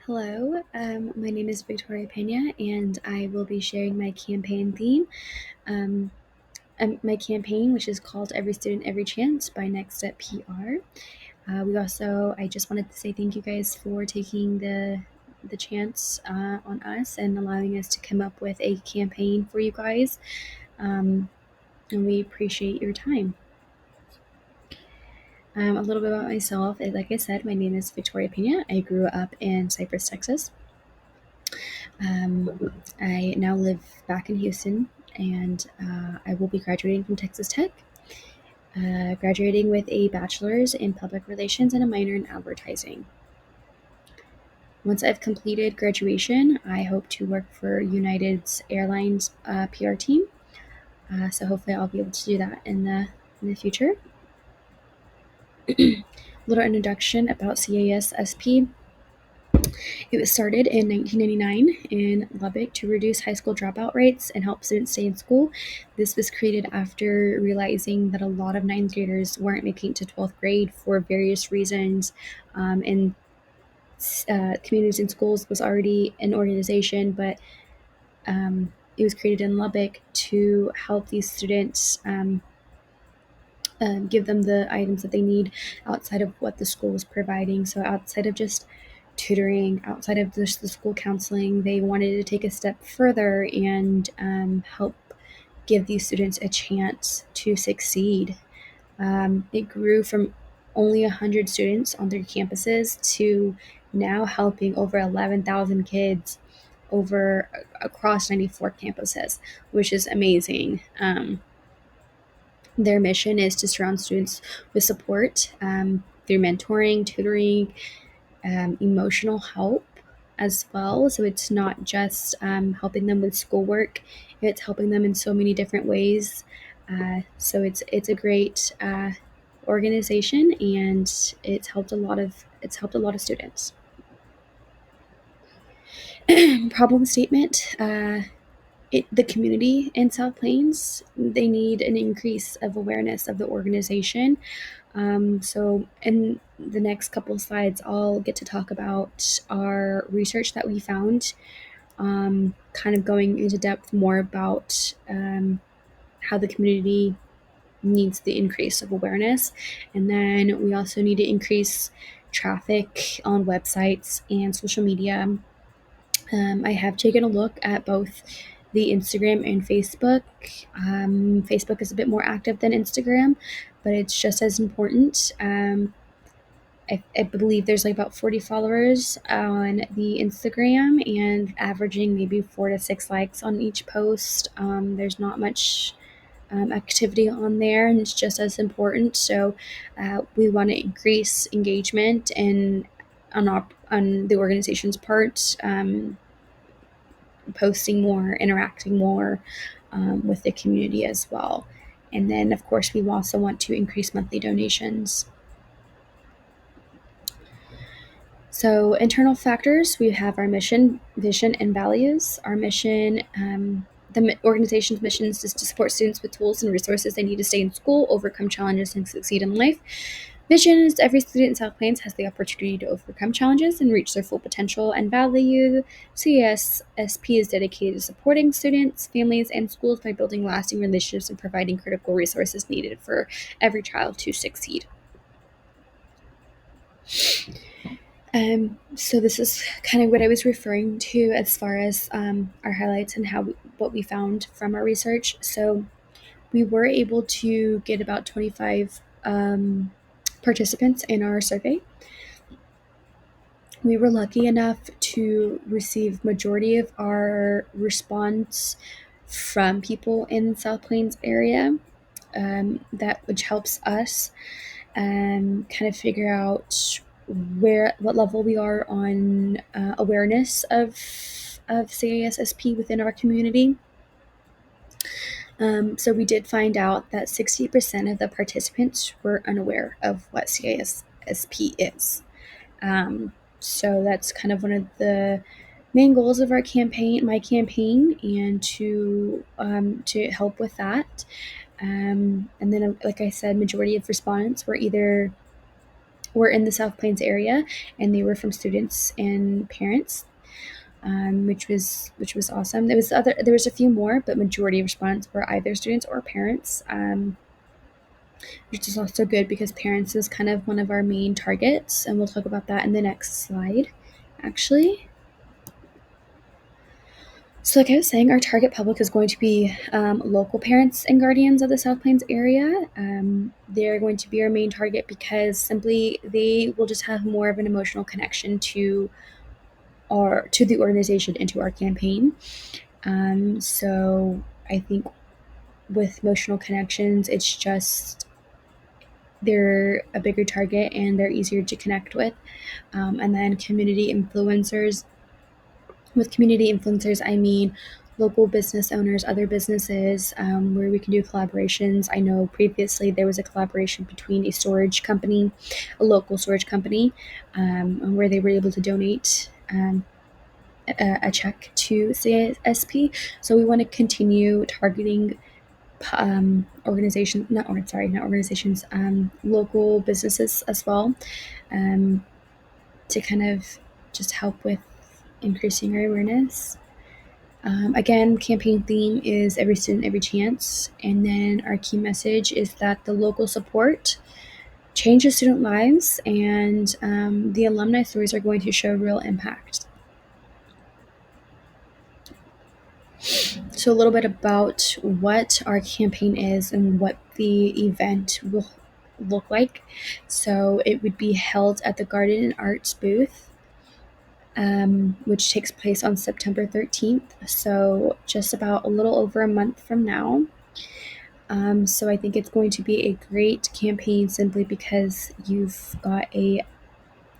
Hello, my name is Victoria Pena, and I will be sharing my campaign theme. Um, my campaign, which is called Every Student, Every Chance by Next Step PR. I just wanted to say thank you guys for taking the chance on us and allowing us to come up with a campaign for you guys. And we appreciate your time. A little bit about myself. Like I said, my name is Victoria Pena. I grew up in Cypress, Texas. I now live back in Houston, and I will be graduating from Texas Tech, graduating with a bachelor's in public relations and a minor in advertising. Once I've completed graduation, I hope to work for United's Airlines PR team. So hopefully, I'll be able to do that in the future. Little introduction about CAS-SP. It was started in 1999 in Lubbock to reduce high school dropout rates and help students stay in school. This was created after realizing that a lot of ninth graders weren't making it to 12th grade for various reasons. And Communities in Schools was already an organization, but it was created in Lubbock to help these students. Give them the items that they need outside of what the school was providing. So outside of just tutoring, outside of just the school counseling, they wanted to take a step further and help give these students a chance to succeed. It grew from only 100 students on their campuses to now helping over 11,000 kids over across 94 campuses, which is amazing. Their mission is to surround students with support through mentoring, tutoring, emotional help as well. So it's not just helping them with schoolwork; it's helping them in so many different ways. So it's a great organization, and it's helped a lot of students. Problem statement. The community in South Plains, they need an increase of awareness of the organization. So in the next couple of slides, I'll get to talk about our research that we found, kind of going into depth more about how the community needs the increase of awareness. And then we also need to increase traffic on websites and social media. I have taken a look at both the Instagram and Facebook. Facebook is a bit more active than Instagram, but it's just as important. I believe there's like about 40 followers on the Instagram and averaging maybe 4 to 6 likes on each post. There's not much activity on there, and it's just as important. So we want to increase engagement and on the organization's part. Posting more, interacting more with the community as well. And then, of course, we also want to increase monthly donations. So, internal factors, we have our mission, vision, and values. Our mission, the organization's mission is to support students with tools and resources they need to stay in school, overcome challenges, and succeed in life. Vision is every student in South Plains has the opportunity to overcome challenges and reach their full potential. And value, CSSP is dedicated to supporting students, families, and schools by building lasting relationships and providing critical resources needed for every child to succeed. So this is kind of what I was referring to as far as our highlights and what we found from our research. So we were able to get about 25 participants in our survey. We were lucky enough to receive majority of our response from people in the South Plains area, which helps us kind of figure out what level we are on awareness of CASSP within our community. So we did find out that 60% of the participants were unaware of what CASSP is. So that's kind of one of the main goals of my campaign, and to help with that. And then, like I said, majority of respondents were either were in the South Plains area, and they were from students and parents, which was awesome. There was a few more, but majority of response were either students or parents, which is also good because parents is kind of one of our main targets, and we'll talk about that in the next slide, actually. So, like I was saying, our target public is going to be local parents and guardians of the South Plains area. They're going to be our main target because simply they will just have more of an emotional connection to the organization and to our campaign. So I think with emotional connections, it's just they're a bigger target and they're easier to connect with. And then community influencers. With community influencers, I mean local business owners, other businesses, where we can do collaborations. I know previously there was a collaboration between a local storage company, where they were able to donate a check to CSP. So we want to continue targeting organizations, not organizations, local businesses as well, um, to kind of just help with increasing our awareness. Again, campaign theme is every student, every chance. And then our key message is that the local support changes student lives, and the alumni stories are going to show real impact. So, a little bit about what our campaign is and what the event will look like. So, it would be held at the Garden and Arts booth, which takes place on September 13th. So, just about a little over a month from now. So, I think it's going to be a great campaign simply because you've got a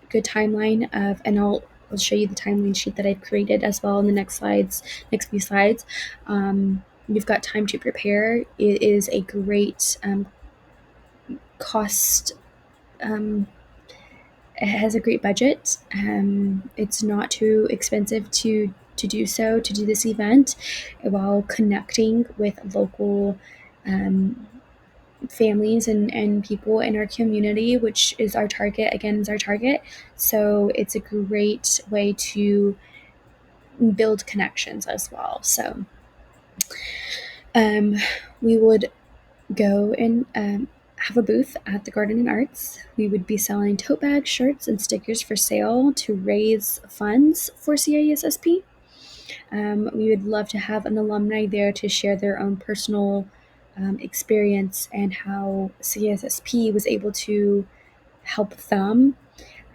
good timeline of, and I'll show you the timeline sheet that I've created as well in the next few slides. You've got time to prepare. It is a great cost. It has a great budget. It's not too expensive to do this event, while connecting with local families and people in our community, which is our target, again, is our target. So it's a great way to build connections as well. So we would go and have a booth at the Garden and Arts. We would be selling tote bags, shirts, and stickers for sale to raise funds for CISSP. We would love to have an alumni there to share their own personal experience and how CSSP was able to help them.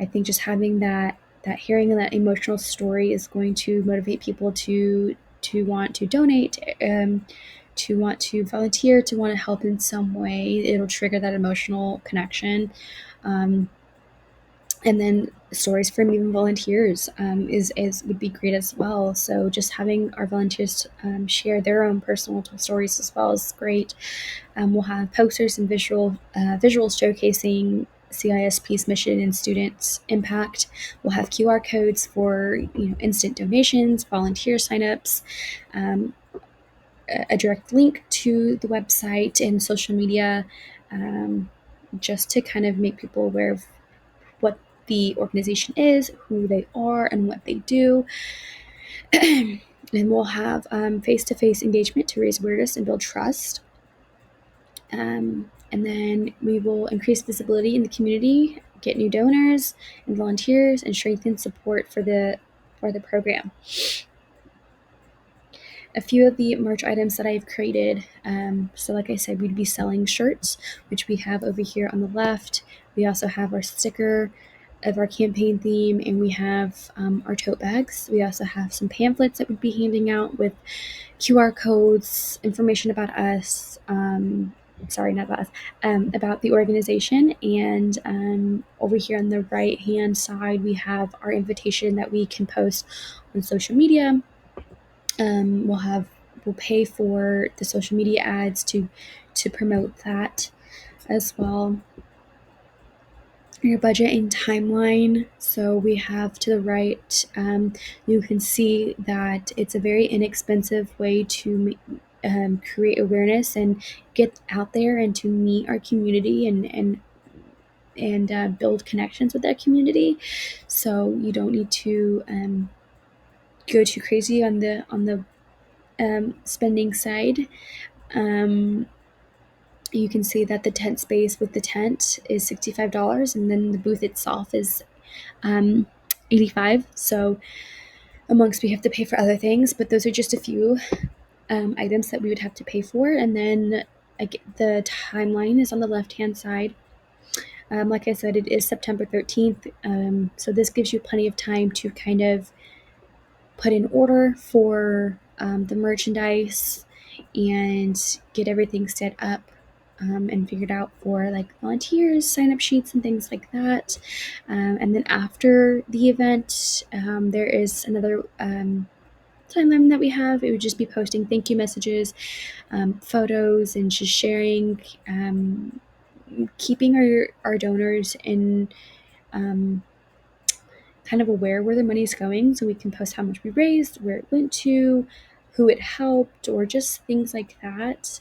I think just having that hearing that emotional story is going to motivate people to want to donate, to want to volunteer, to want to help in some way. It'll trigger that emotional connection. And then stories from even volunteers is would be great as well. So just having our volunteers share their own personal stories as well is great. We'll have posters and visuals showcasing CISP's mission and students' impact. We'll have QR codes for instant donations, volunteer signups, a direct link to the website and social media, just to kind of make people aware of what the organization is, who they are, and what they do. And we'll have face-to-face engagement to raise awareness and build trust. And then we will increase visibility in the community, get new donors and volunteers, and strengthen support for the program. A few of the merch items that I've created. So like I said, we'd be selling shirts, which we have over here on the left. We also have our sticker of our campaign theme, and we have our tote bags. We also have some pamphlets that we'd be handing out with QR codes, information about us. Sorry, not about us, about the organization. And over here on the right hand side, we have our invitation that we can post on social media. We'll pay for the social media ads to promote that as well. Your budget and timeline. So we have to the right, you can see that it's a very inexpensive way to create awareness and get out there and to meet our community and and build connections with that community. So you don't need to go too crazy on the spending side. Um, you can see that the tent space with the tent is $65, and then the booth itself is um, 85. So amongst, we have to pay for other things, but those are just a few items that we would have to pay for. And then the timeline is on the left hand side. Like I said, it is September 13th. So this gives you plenty of time to kind of put in order for the merchandise and get everything set up and figured out for like volunteers, sign up sheets, and things like that. And then after the event, there is another timeline that we have. It would just be posting thank you messages, photos, and just sharing, keeping our donors in um, kind of aware where the money's going, so we can post how much we raised, where it went to, who it helped, or just things like that.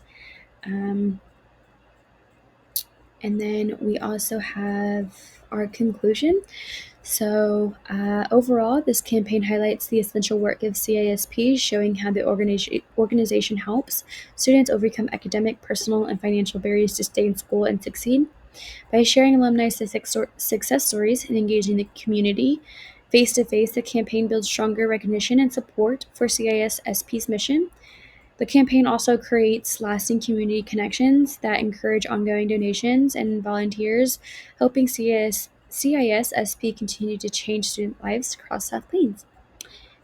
Um, and then we also have our conclusion. So, overall, this campaign highlights the essential work of CISP, showing how the organization helps students overcome academic, personal, and financial barriers to stay in school and succeed. By sharing alumni success stories and engaging the community face to face, the campaign builds stronger recognition and support for CISSP's mission. The campaign also creates lasting community connections that encourage ongoing donations and volunteers, helping CISSP continue to change student lives across South Plains.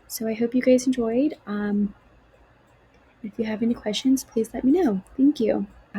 So I hope you guys enjoyed. If you have any questions, please let me know. Thank you.